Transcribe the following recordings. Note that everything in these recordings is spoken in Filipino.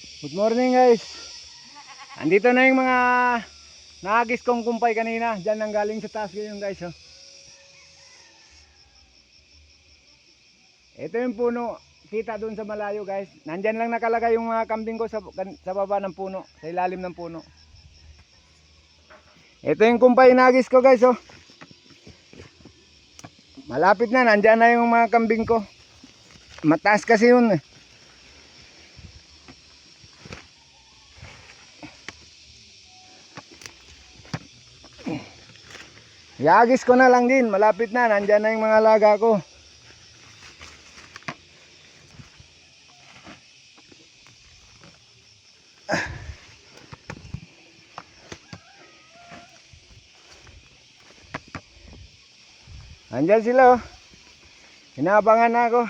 Good morning guys. Andito na yung mga nakagis kong kumpay kanina. Diyan nang galing sa taas ngayon guys. Oh. Ito yung puno. Kita doon sa malayo guys. Nandyan lang nakalagay yung mga kambing ko sa baba ng puno. Sa ilalim ng puno. Ito yung kumpay nagis ko guys. Oh. Malapit na. Nandyan na yung mga kambing ko. Mataas kasi yun. Iagis ko na lang din. Malapit na. Nandyan na yung mga alaga ko. Andyan sila oh. Hinabangan na ako.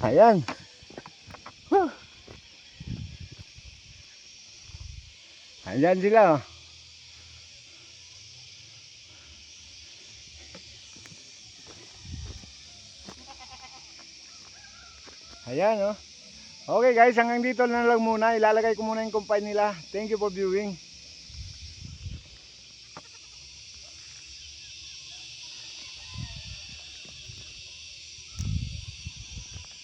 Ayan. Huh. Andyan sila oh. Ayan oh. Okay guys, hanggang dito na lang muna. Ilalagay ko muna yung kumpay nila. Thank you for viewing.